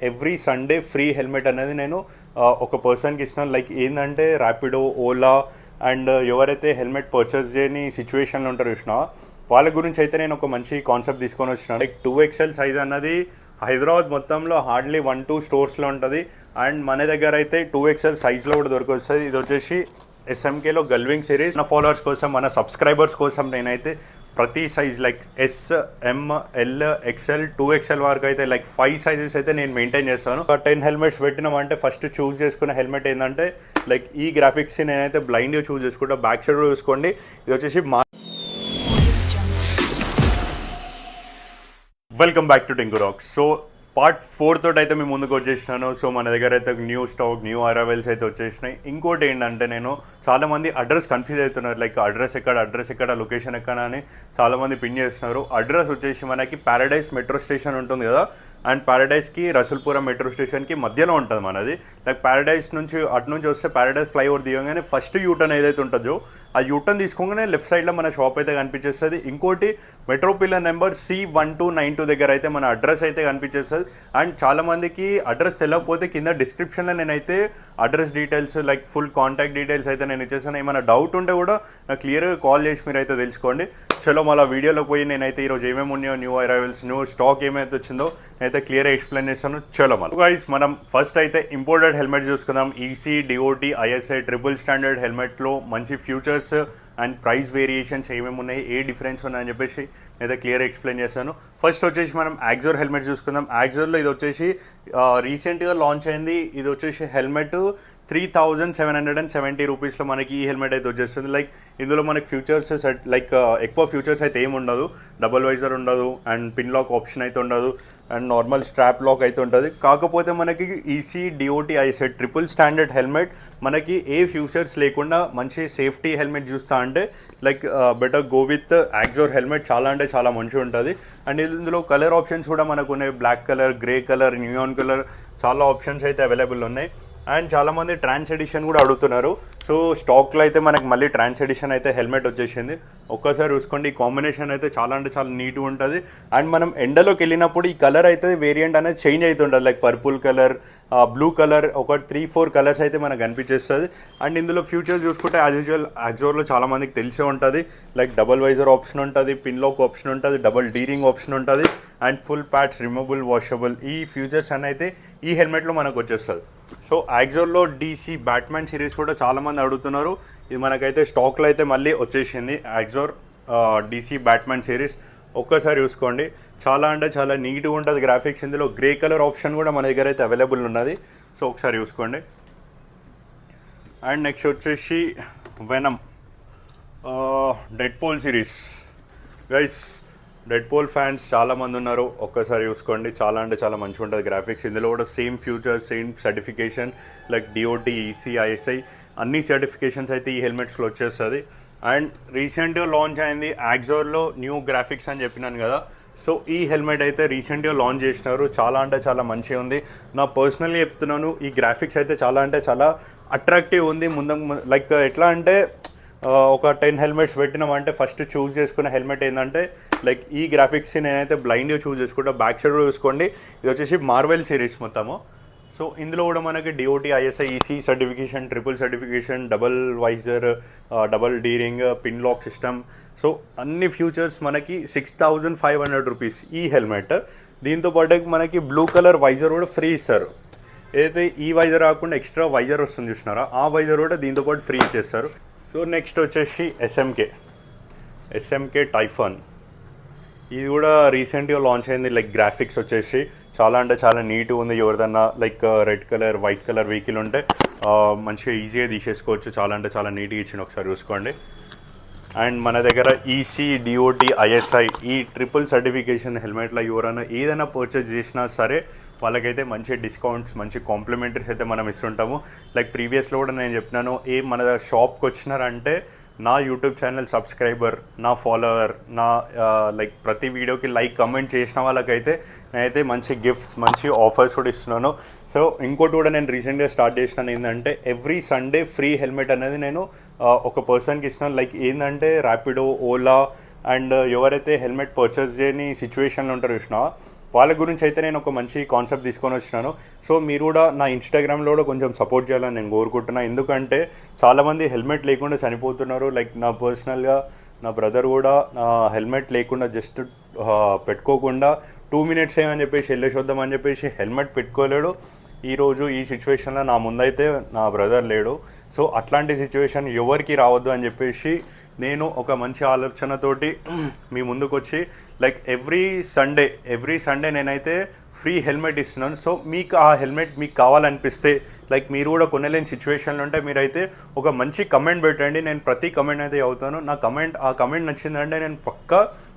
Every Sunday free helmet అనేది నేను ఒక పర్సన్కి ఇస్తున్నాను. లైక్ ఏంటంటే ర్యాపిడో, ఓలా అండ్ ఎవరైతే హెల్మెట్ పర్చేస్ చేయని సిచ్యువేషన్లో ఉంటారో చూసినా వాళ్ళ గురించి అయితే నేను ఒక మంచి కాన్సెప్ట్ తీసుకొని వచ్చినాను. లైక్ 2XL సైజ్ అన్నది హైదరాబాద్ మొత్తంలో హార్డ్లీ 1-2 స్టోర్స్లో ఉంటుంది. అండ్ మన దగ్గర అయితే 2XL సైజ్లో కూడా దొరికొస్తుంది. ఇది వచ్చేసి ఎస్ఎంకేలో గల్వింగ్ సిరీస్. మన ఫాలోవర్స్ కోసం, మన సబ్స్క్రైబర్స్ కోసం నేనైతే ప్రతి సైజ్ లైక్ ఎస్, ఎం, ఎల్, ఎక్స్ఎల్, 2XL వరకు అయితే లైక్ 5 సైజెస్ అయితే నేను మెయింటైన్ చేస్తాను. 10 హెల్మెట్స్ పెట్టినామంటే ఫస్ట్ చూస్ చేసుకున్న హెల్మెట్ ఏంటంటే లైక్ ఈ గ్రాఫిక్స్ నేనైతే బ్లైండ్గా చూస్ చేసుకుంటా. బ్యాక్ సైడ్ చూసుకోండి, ఇది వచ్చేసి welcome back to Tinku rocks. So part 4 తోటి అయితే మేము ముందుకు వచ్చేసినాను. సో మన దగ్గర అయితే న్యూ స్టాక్, న్యూ అరైవల్స్ అయితే వచ్చేసినాయి. ఇంకోటి ఏంటంటే నేను చాలామంది అడ్రస్ కన్ఫ్యూజ్ అవుతున్నారు. లైక్ అడ్రస్ ఎక్కడ, లొకేషన్ ఎక్కడ అని చాలామంది పిన్ చేస్తున్నారు. అడ్రస్ వచ్చేసి మనకి ప్యారడైజ్ మెట్రో స్టేషన్ ఉంటుంది కదా, అండ్ ప్యారడైజ్కి రసూల్పురం మెట్రో స్టేషన్కి మధ్యలో ఉంటుంది మనది. లైక్ ప్యారడైజ్ నుంచి అటు నుంచి వస్తే ప్యారడైజ్ ఫ్లైఓవర్ దిగగానే ఫస్ట్ యూటర్న్ ఏదైతే ఉంటుందో ఆ యూటర్న్ తీసుకోగానే లెఫ్ట్ సైడ్లో మన షాప్ అయితే కనిపించేస్తుంది. ఇంకోటి మెట్రో పిల్లర్ నెంబర్ C1292 దగ్గర అయితే మన అడ్రస్ అయితే కనిపించేస్తుంది. అండ్ చాలామందికి అడ్రస్ తెలియకపోతే కింద డిస్క్రిప్షన్లో నేనైతే address details like full contact details అయితే నేను ఇచ్చేసాను. ఏమైనా డౌట్ ఉంటే కూడా నాకు క్లియర్గా కాల్ చేసి మీరు అయితే తెలుసుకోండి. చలో మళ్ళీ వీడియోలో పోయి నేనైతే ఈరోజు ఏమేమి ఉన్నాయో, న్యూ అరైవల్స్, న్యూ స్టాక్ ఏమైతే వచ్చిందో నేనైతే క్లియర్గా ఎక్స్ప్లెయిన్ చేస్తాను. చలో మళ్ళీ గైస్, మనం ఫస్ట్ అయితే ఇంపోర్టెడ్ హెల్మెట్ చూసుకుందాం. EC, DOT, ISI triple standard హెల్మెట్లో మంచి ఫ్యూచర్స్ అండ్ ప్రైస్ వేరియేషన్స్ ఏమేమి ఉన్నాయి, ఏ డిఫరెన్స్ ఉన్నాయని చెప్పేసి నేనైతే క్లియర్ ఎక్స్ప్లెయిన్ చేస్తాను. ఫస్ట్ వచ్చేసి మనం యాక్జోర్ హెల్మెట్ చూసుకుందాం. యాక్జోర్లో ఇది వచ్చేసి రీసెంట్గా లాంచ్ అయింది. ఇది వచ్చేసి హెల్మెట్ 3770 రూపీస్లో మనకి ఈ హెల్మెట్ అయితే వచ్చేస్తుంది. లైక్ ఇందులో మనకి ఫ్యూచర్స్ లైక్ ఎక్కువ ఫ్యూచర్స్ అయితే ఏమి ఉండదు. డబుల్ వైజర్ ఉండదు, అండ్ పిన్ లాక్ ఆప్షన్ అయితే ఉండదు, అండ్ నార్మల్ స్ట్రాప్ లాక్ అయితే ఉంటుంది. కాకపోతే మనకి EC, DOT, ISI triple standard helmet మనకి ఏ ఫ్యూచర్స్ లేకుండా మంచి సేఫ్టీ హెల్మెట్ చూస్తా అంటే like better go with Axor helmet. చాలా అంటే చాలా మంచిగా ఉంటుంది. అండ్ ఇందులో కలర్ ఆప్షన్స్ కూడా మనకు ఉన్నాయి. Black colour, grey colour, neon colour, చాలా ఆప్షన్స్ అయితే అవైలబుల్ ఉన్నాయి. అండ్ చాలామంది ట్రాన్స్ ఎడిషన్ కూడా అడుగుతున్నారు. సో స్టాక్లో అయితే మనకి మళ్ళీ ట్రాన్స్ ఎడిషన్ అయితే హెల్మెట్ వచ్చేసింది. ఒక్కసారి చూసుకోండి, ఈ కాంబినేషన్ అయితే చాలా అంటే చాలా నీట్గా ఉంటుంది. అండ్ మనం ఎండలోకి వెళ్ళినప్పుడు ఈ కలర్ అయితే వేరియంట్ అనేది చేంజ్ అవుతుంటుంది. Like purple colour, blue colour, ఒక 3-4 కలర్స్ అయితే మనకు కనిపించేస్తుంది. అండ్ ఇందులో ఫ్యూచర్స్ చూసుకుంటే యాజ్ యూజువల్ యాక్జోర్లో చాలామందికి తెలిసే ఉంటుంది. లైక్ డబల్ వైజర్ ఆప్షన్ ఉంటుంది, పిన్ లాక్ ఆప్షన్ ఉంటుంది, డబల్ డీరింగ్ ఆప్షన్ ఉంటుంది, and full pads removable, washable. ఈ ఫ్యూచర్స్ అయితే ఈ హెల్మెట్లో మనకు వచ్చేస్తుంది. సో యాక్జోర్లో DC బ్యాట్మ్యాన్ సిరీస్ కూడా చాలామంది అడుగుతున్నారు. ఇది మనకైతే స్టాక్లో అయితే మళ్ళీ వచ్చేసింది. యాక్జోర్ DC బ్యాట్మ్యాన్ సిరీస్ ఒక్కసారి చూసుకోండి, చాలా అంటే చాలా నీట్గా ఉంటుంది గ్రాఫిక్స్. ఇందులో గ్రే కలర్ ఆప్షన్ కూడా మన దగ్గర అయితే అవైలబుల్ ఉన్నది. సో ఒకసారి చూసుకోండి. అండ్ నెక్స్ట్ వచ్చేసి venom Deadpool series. Guys, Deadpool fans చాలామంది ఉన్నారు. ఒక్కసారి చూసుకోండి, చాలా అంటే చాలా మంచిగా ఉంటుంది గ్రాఫిక్స్. ఇందులో కూడా same futures, same certification like DOT, EC, ISI అన్ని సర్టిఫికేషన్స్ అయితే ఈ హెల్మెట్స్లో వచ్చేస్తుంది. అండ్ రీసెంట్గా లాంచ్ అయింది యాక్జోర్లో న్యూ గ్రాఫిక్స్ అని చెప్పినాను కదా. సో ఈ హెల్మెట్ అయితే రీసెంట్గా లాంచ్ చేసినారు. చాలా అంటే చాలా మంచిగా ఉంది. నా పర్సనల్లీ చెప్తున్నాను, ఈ గ్రాఫిక్స్ అయితే చాలా అంటే చాలా అట్రాక్టివ్ ఉంది. లైక్ ఎట్లా అంటే ఒక 10 హెల్మెట్స్ పెట్టినామంటే ఫస్ట్ చూస్ చేసుకున్న హెల్మెట్ ఏంటంటే లైక్ ఈ గ్రాఫిక్స్ నేనైతే బ్లైండ్గా చూస్ చేసుకుంటా. బ్యాక్ సైడ్ చూసుకోండి, ఇది వచ్చేసి మార్వెల్ సిరీస్ మొత్తము. సో ఇందులో కూడా మనకి DOT, ISI, EC certification, triple certification, double visor, double D ring, pin lock system. So అన్ని ఫ్యూచర్స్ మనకి 6500 రూపీస్ ఈ హెల్మెట్. దీంతో పాటు మనకి బ్లూ కలర్ వైజర్ కూడా ఫ్రీ ఇస్తారు. ఏదైతే ఈ వైజర్ కాకుండా ఎక్స్ట్రా వైజర్ వస్తుంది చూసినారా, ఆ వైజర్ కూడా దీంతో పాటు ఫ్రీ ఇచ్చేస్తారు. సో నెక్స్ట్ వచ్చేసి ఎస్ఎంకే టైఫాన్. ఇది కూడా రీసెంట్గా లాంచ్ అయింది. లైక్ గ్రాఫిక్స్ వచ్చేసి చాలా అంటే చాలా నీట్గా ఉంది. ఎవరిదన్నా like red colour, white colour vehicle ఉంటే మంచిగా ఈజీగా తీసేసుకోవచ్చు. చాలా అంటే చాలా నీట్గా ఇచ్చింది, ఒకసారి చూసుకోండి. అండ్ మన దగ్గర ఈసీ, డిఓటి, ఐఎస్ఐ ఈ ట్రిపుల్ సర్టిఫికేషన్ హెల్మెట్లో ఎవరైనా ఏదైనా పర్చేజ్ చేసినా సరే వాళ్ళకైతే మంచి డిస్కౌంట్స్, మంచి కాంప్లిమెంటరీస్ అయితే మనం ఇస్తుంటాము. లైక్ ప్రీవియస్లో కూడా నేను చెప్పినాను, మన షాప్కి వచ్చినారంటే నా యూట్యూబ్ ఛానల్ సబ్స్క్రైబర్, నా ఫాలోవర్, నా లైక్ ప్రతి వీడియోకి లైక్ కమెంట్ చేసిన వాళ్ళకైతే నేనైతే మంచి గిఫ్ట్స్, మంచి ఆఫర్స్ కూడా ఇస్తున్నాను. సో ఇంకోటి కూడా నేను రీసెంట్గా స్టార్ట్ చేసినాను ఏంటంటే ఎవ్రీ సండే ఫ్రీ హెల్మెట్ అనేది నేను ఒక పర్సన్కి ఇస్తున్నాను. లైక్ ఏంటంటే ర్యాపిడో, ఓలా అండ్ ఎవరైతే హెల్మెట్ పర్చేస్ చేయని సిచ్యువేషన్లో ఉంటారో చూసినా వాళ్ళ గురించి అయితే నేను ఒక మంచి కాన్సెప్ట్ తీసుకొని వచ్చినాను. సో మీరు కూడా నా ఇన్స్టాగ్రామ్లో కూడా కొంచెం సపోర్ట్ చేయాలని నేను కోరుకుంటున్నాను. ఎందుకంటే చాలామంది హెల్మెట్ లేకుండా చనిపోతున్నారు. లైక్ నా పర్సనల్గా నా బ్రదర్ కూడా హెల్మెట్ లేకుండా జస్ట్ పెట్టుకోకుండా 2 minutes ఏమని చెప్పేసి వెళ్ళేసి వద్దామని చెప్పేసి హెల్మెట్ పెట్టుకోలేడు. ఈరోజు ఈ సిచ్యువేషన్లో నా ముందైతే నా బ్రదర్ లేడు. సో అట్లాంటి సిచ్యువేషన్ ఎవరికి రావద్దు అని చెప్పేసి నేను ఒక మంచి ఆలోచనతోటి మీ ముందుకు వచ్చి లైక్ ఎవ్రీ సండే నేనైతే ఫ్రీ హెల్మెట్ ఇస్తున్నాను. సో మీకు ఆ హెల్మెట్ మీకు కావాలనిపిస్తే లైక్ మీరు కూడా కొనలేని సిచ్యువేషన్లో ఉంటే మీరైతే ఒక మంచి కమెంట్ పెట్టండి. నేను ప్రతి కమెంట్ అయితే అవుతాను. ఆ కమెంట్ నచ్చిందంటే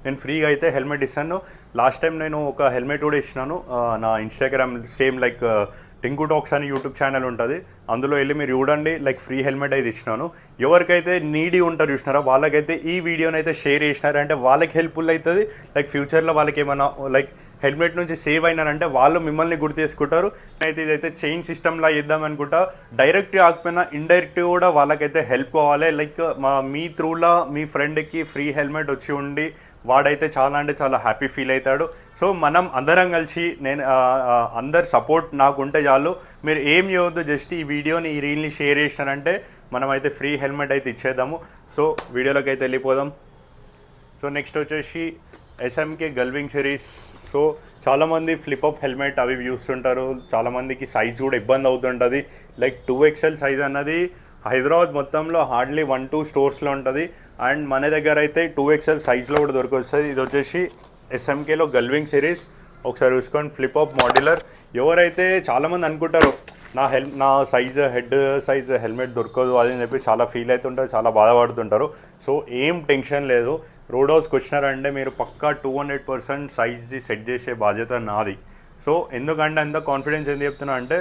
నేను ఫ్రీగా అయితే హెల్మెట్ ఇస్తాను. లాస్ట్ టైం నేను ఒక హెల్మెట్ కూడా ఇచ్చినాను. నా Instagram same like Tinku talks అని యూట్యూబ్ ఛానల్ ఉంటుంది, అందులో వెళ్ళి మీరు చూడండి. లైక్ ఫ్రీ హెల్మెట్ అయితే ఇచ్చినాను. ఎవరికైతే నీడీ ఉంటారు చూసినారో వాళ్ళకైతే ఈ వీడియోని అయితే షేర్ చేసినారంటే వాళ్ళకి హెల్ప్ఫుల్ అవుతుంది. లైక్ ఫ్యూచర్లో వాళ్ళకి ఏమైనా లైక్ హెల్మెట్ నుంచి సేవ్ అయినారంటే వాళ్ళు మిమ్మల్ని గుర్తు చేసుకుంటారు. అయితే ఇదైతే చైన్ సిస్టమ్లా ఇద్దాం అనుకుంటా. డైరెక్ట్ కాకపోయినా ఇండైరెక్ట్ కూడా వాళ్ళకైతే హెల్ప్ కావాలి. లైక్ మీ త్రూలా మీ ఫ్రెండ్కి ఫ్రీ హెల్మెట్ వచ్చి ఉండి వాడైతే చాలా అంటే చాలా హ్యాపీ ఫీల్ అవుతాడు. సో మనం అందరం కలిసి అందరు సపోర్ట్ నాకుంటే చాలు. మీరు ఏం చేయవద్దు, జస్ట్ ఈ వీడియోని ఈ రీల్ని షేర్ చేసినారంటే మనమైతే ఫ్రీ హెల్మెట్ అయితే ఇచ్చేద్దాము. సో వీడియోలోకి అయితే వెళ్ళిపోదాం. సో నెక్స్ట్ వచ్చేసి ఎస్ఎంకే గల్వింగ్ సిరీస్. సో చాలామంది ఫ్లిప్అప్ హెల్మెట్ అవి చూస్తుంటారు. చాలామందికి సైజ్ కూడా ఇబ్బంది అవుతుంటుంది. లైక్ 2XL సైజ్ అన్నది హైదరాబాద్ మొత్తంలో హార్డ్లీ 1-2 స్టోర్స్లో ఉంటుంది. అండ్ మన దగ్గర అయితే 2XL సైజ్లో కూడా దొరికొస్తుంది. ఇది వచ్చేసి ఎస్ఎంకేలో గల్వింగ్ సిరీస్. ఒకసారి చూసుకోండి, ఫ్లిప్అప్ మాడ్యులర్. ఎవరైతే చాలామంది అనుకుంటారు నా హెడ్ సైజ్ హెల్మెట్ దొరకదు అది అని చెప్పి చాలా ఫీల్ అవుతుంటారు, చాలా బాధపడుతుంటారు. సో ఏం టెన్షన్ లేదు. రోడ్ హౌస్కి వచ్చినారంటే మీరు పక్కా 200% సైజ్ది సెట్ చేసే బాధ్యత నాది. సో ఎందుకంటే అంత కాన్ఫిడెన్స్ ఎందుకు చెప్తున్నా అంటే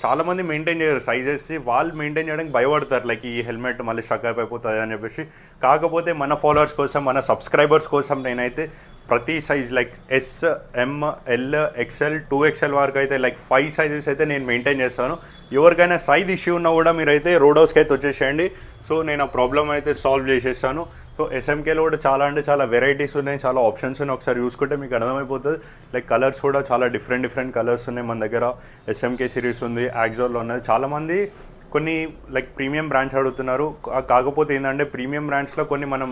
చాలామంది మెయింటైన్ చేయరు సైజెస్. వాళ్ళు మెయింటైన్ చేయడానికి భయపడతారు, లైక్ ఈ హెల్మెట్ మళ్ళీ స్ట్రక్ అయిపోతుంది అని చెప్పేసి. కాకపోతే మన ఫాలోవర్స్ కోసం, మన సబ్స్క్రైబర్స్ కోసం నేనైతే ప్రతి size like S, M, L, XL, 2XL వరకు అయితే లైక్ 5 సైజెస్ అయితే నేను మెయింటైన్ చేస్తాను. ఎవరికైనా సైజ్ ఇష్యూ ఉన్నా కూడా మీరైతే రోడ్ హౌస్కి అయితే వచ్చేసేయండి. సో నేను ఆ ప్రాబ్లం అయితే సాల్వ్ చేసేస్తాను. సో ఎస్ఎంకేలో కూడా చాలా అంటే చాలా వెరైటీస్ ఉన్నాయి, చాలా ఆప్షన్స్ ఉన్నాయి. ఒకసారి చూసుకుంటే మీకు అర్థమైపోతుంది. లైక్ కలర్స్ కూడా చాలా డిఫరెంట్ కలర్స్ ఉన్నాయి మన దగ్గర. ఎస్ఎంకే సిరీస్ ఉంది, యాక్జోర్లో ఉన్నది. చాలామంది కొన్ని లైక్ ప్రీమియం బ్రాండ్స్ అడుగుతున్నారు. కాకపోతే ఏంటంటే ప్రీమియం బ్రాండ్స్లో కొన్ని మనం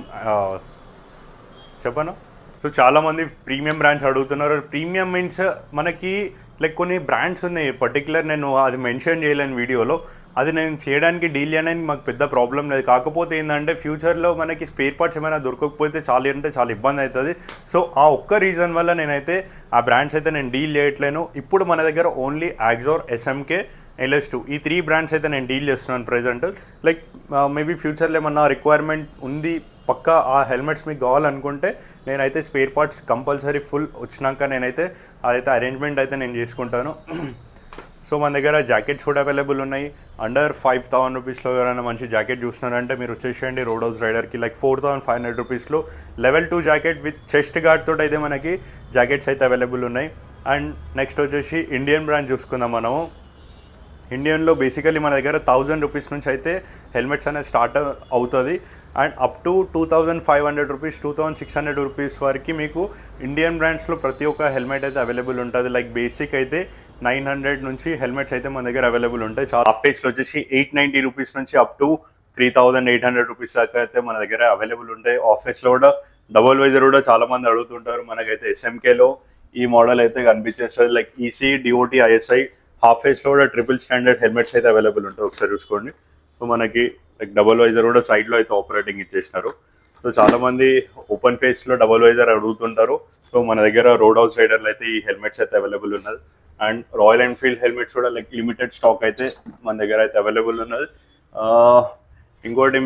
చెప్పను. సో చాలామంది ప్రీమియం బ్రాండ్స్ అడుగుతున్నారు. ప్రీమియం మీన్స్ మనకి లైక్ కొన్ని బ్రాండ్స్ ఉన్నాయి పర్టికులర్, నేను అది మెన్షన్ చేయలేను వీడియోలో. అది నేను చేయడానికి డీల్ చేయడానికి మాకు పెద్ద ప్రాబ్లం లేదు. కాకపోతే ఏంటంటే ఫ్యూచర్లో మనకి స్పేర్ పార్ట్స్ ఏమైనా దొరకకపోతే చాలా ఇబ్బంది అవుతుంది. సో ఆ ఒక్క రీజన్ వల్ల నేనైతే ఆ బ్రాండ్స్ అయితే నేను డీల్ చేయట్లేను. ఇప్పుడు మన దగ్గర ఓన్లీ యాక్జోర్, ఎస్ఎంకే, LS2 ఈ 3 బ్రాండ్స్ అయితే నేను డీల్ చేస్తున్నాను ప్రెజెంట్. లైక్ మేబీ ఫ్యూచర్లో ఏమన్నా రిక్వైర్మెంట్ ఉంది, పక్కా ఆ హెల్మెట్స్ మీకు కావాలనుకుంటే నేనైతే స్పేర్ పార్ట్స్ కంపల్సరీ ఫుల్ వచ్చినాక నేనైతే అదైతే అరేంజ్మెంట్ అయితే నేను చేసుకుంటాను. సో మన దగ్గర జాకెట్స్ కూడా అవైలబుల్ ఉన్నాయి. అండర్ 5,000 రూపీస్లో ఎవరైనా మంచి జాకెట్ చూస్తున్నారంటే మీరు వచ్చేసేయండి రోడ్ హౌస్ రైడర్కి. లైక్ 4,500 రూపీస్లో level 2 jacket with chest guard తోటి అయితే మనకి జాకెట్స్ అయితే అవైలబుల్ ఉన్నాయి. అండ్ నెక్స్ట్ వచ్చేసి ఇండియన్ బ్రాండ్ చూసుకుందాం మనము. ఇండియన్లో బేసికలీ మన దగ్గర 1,000 రూపీస్ నుంచి అయితే హెల్మెట్స్ అనేది స్టార్ట్ అవుతుంది. And up to 2,500 rupees, 2,600 rupees వరకు మీకు ఇండియన్ బ్రాండ్స్లో ప్రతి ఒక్క హెల్మెట్ అయితే అవైలబుల్ ఉంటుంది. లైక్ బేసిక్ అయితే 900 నుంచి హెల్మెట్స్ అయితే మన దగ్గర అవైలబుల్ ఉంటాయి. చాలా హాఫ్ ఫేస్లో వచ్చేసి 890 రూపీస్ నుంచి అప్ టు 3,800 రూపీస్ దాకా అయితే మన దగ్గర అవైలబుల్ ఉంటాయి. ఆఫ్ ఫేస్లో కూడా డబుల్ వైజర్ కూడా చాలామంది అడుగుతుంటారు. మనకైతే ఎస్ఎంకేలో ఈ మోడల్ అయితే కనిపించేస్తుంది. Like EC, DOT, ISI half ఫేస్లో కూడా ట్రిపుల్ స్టాండర్డ్ హెల్మెట్స్ అయితే అవైలబుల్ ఉంటాయి. ఒకసారి చూసుకోండి. సో మనకి లైక్ డబుల్ వైజర్ కూడా సైడ్లో అయితే ఆపరేటింగ్ ఇచ్చేసినారు. సో చాలామంది ఓపెన్ ఫేస్లో డబుల్ వైజర్ అడుగుతుంటారు. సో మన దగ్గర రోడ్ హౌస్ రైడర్లు అయితే ఈ హెల్మెట్స్ అయితే అవైలబుల్ ఉన్నది. అండ్ రాయల్ ఎన్ఫీల్డ్ హెల్మెట్స్ కూడా లైక్ లిమిటెడ్ స్టాక్ అయితే మన దగ్గర అయితే అవైలబుల్ ఉన్నది. ఇంకోటి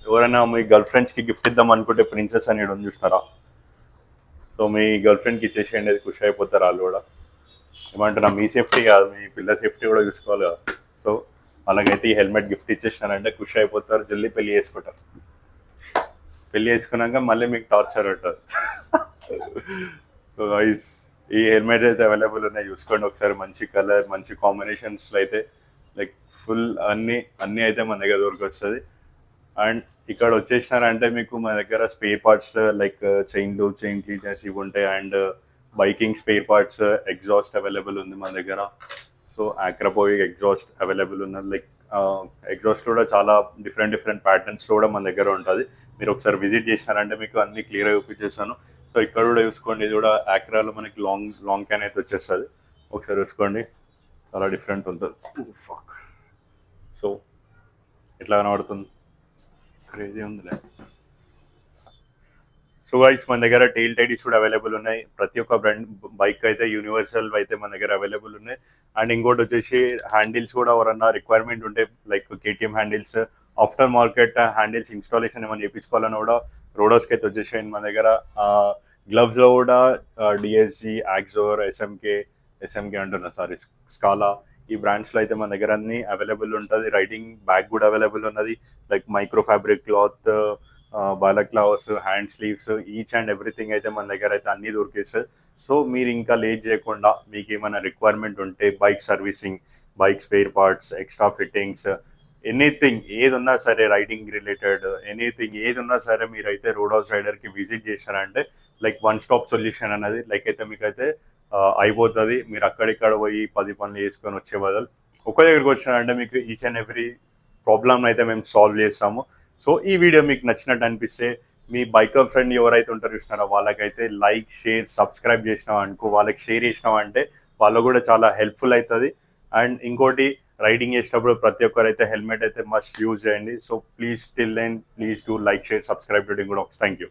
ఎవరైనా మీ గర్ల్ ఫ్రెండ్స్కి గిఫ్ట్ ఇద్దాం అనుకుంటే ప్రిన్సెస్ అని ఉంది చూసినారా. సో మీ గర్ల్ ఫ్రెండ్కి ఇచ్చేసేయండి, అది ఖుషి అయిపోతారు వాళ్ళు కూడా. ఏమంటున్నా, మీ సేఫ్టీ కాదు మీ పిల్ల సేఫ్టీ కూడా చూసుకోవాలి కదా. సో అలాగైతే ఈ హెల్మెట్ గిఫ్ట్ ఇచ్చేసినారంటే ఖుషి అయిపోతారు, జల్దీ పెళ్లి చేసుకుంటారు. పెళ్లి చేసుకున్నాక మళ్ళీ మీకు టార్చర్ ఉంటుంది. సో గైస్ ఈ హెల్మెట్ అయితే అవైలబుల్ ఉన్నాయి, చూసుకోండి ఒకసారి. మంచి కలర్, మంచి కాంబినేషన్స్లో అయితే లైక్ ఫుల్ అన్నీ అయితే మన దగ్గర దొరికొస్తుంది. అండ్ ఇక్కడ వచ్చేసినారంటే మీకు మన దగ్గర spare parts like chain cleaners ఇవి ఉంటాయి. And biking spare parts, exhaust available ఉంది మన దగ్గర. సో ఆక్రాపోయిక్ ఎగ్జాస్ట్ అవైలబుల్ ఉన్నది. లైక్ ఎగ్జాస్ట్ కూడా చాలా డిఫరెంట్ ప్యాటర్న్స్లో కూడా మన దగ్గర ఉంటుంది. మీరు ఒకసారి విజిట్ చేసినారంటే మీకు అన్ని క్లియర్గా చూపించేస్తాను. సో ఇక్కడ కూడా చూసుకోండి, ఇది కూడా ఆక్రాలో మనకి లాంగ్ క్యాన్ అయితే వచ్చేస్తుంది. ఒకసారి చూసుకోండి, చాలా డిఫరెంట్ ఉంటుంది. సో ఎట్లా కనబడుతుంది, క్రేజీ ఉందిలే. సో గైస్ మన దగ్గర టెయిల్ టైడీస్ కూడా అవైలబుల్ ఉన్నాయి. ప్రతి ఒక్క బ్రాండ్ బైక్ అయితే యూనివర్సల్ అయితే మన దగ్గర అవైలబుల్ ఉన్నాయి. అండ్ ఇంకోటి వచ్చేసి హ్యాండిల్స్ కూడా ఎవరన్నా రిక్వైర్మెంట్ ఉంటే like KTM handles, after market handles installation ఏమైనా చేయించుకోవాలని కూడా రోడోస్కి అయితే వచ్చేసాయి మన దగ్గర. గ్లవ్స్లో కూడా డిఎస్జి, యాక్జోర్, ఎస్ఎంకే అంటున్నా సారీ, స్కాలా, ఈ బ్రాండ్స్లో అయితే మన దగ్గర అన్ని అవైలబుల్ ఉంటుంది. రైడింగ్ బ్యాగ్ కూడా అవైలబుల్ ఉన్నది. Like micro fabric cloth, balaclavas, hand sleeves, each and everything అయితే మన దగ్గర అయితే అన్నీ దొరికేస్తుంది. సో మీరు ఇంకా లేట్ చేయకుండా మీకు ఏమైనా రిక్వైర్మెంట్ ఉంటే bike servicing, bike spare parts, extra fittings, anything ఏది ఉన్నా సరే, రైడింగ్ రిలేటెడ్ ఎనీథింగ్ ఏది ఉన్నా సరే మీరైతే రోడోస్ రైడర్కి విజిట్ చేశారంటే లైక్ వన్ స్టాప్ సొల్యూషన్ అనేది లైక్ అయితే మీకైతే అయిపోతుంది. మీరు అక్కడిక్కడ పోయి 10 పనులు చేసుకొని వచ్చే బదులు ఒక దగ్గరికి వచ్చినారంటే మీకు ఈచ్ అండ్ ఎవ్రీ ప్రాబ్లమ్ అయితే మేము సాల్వ్ చేస్తాము. సో ఈ వీడియో మీకు నచ్చినట్టు అనిపిస్తే మీ బైకర్ ఫ్రెండ్ ఎవరైతే ఉంటారో చూసినారో వాళ్ళకైతే లైక్, షేర్, సబ్స్క్రైబ్ చేసినాం అనుకో, వాళ్ళకి షేర్ చేసినాం అంటే వాళ్ళకు కూడా చాలా హెల్ప్ఫుల్ అవుతుంది. అండ్ ఇంకోటి, రైడింగ్ చేసేటప్పుడు ప్రతి ఒక్కరైతే హెల్మెట్ అయితే మస్ట్ యూజ్ చేయండి. So please till then please do like, share, subscribe to ding కూడా. Thank you.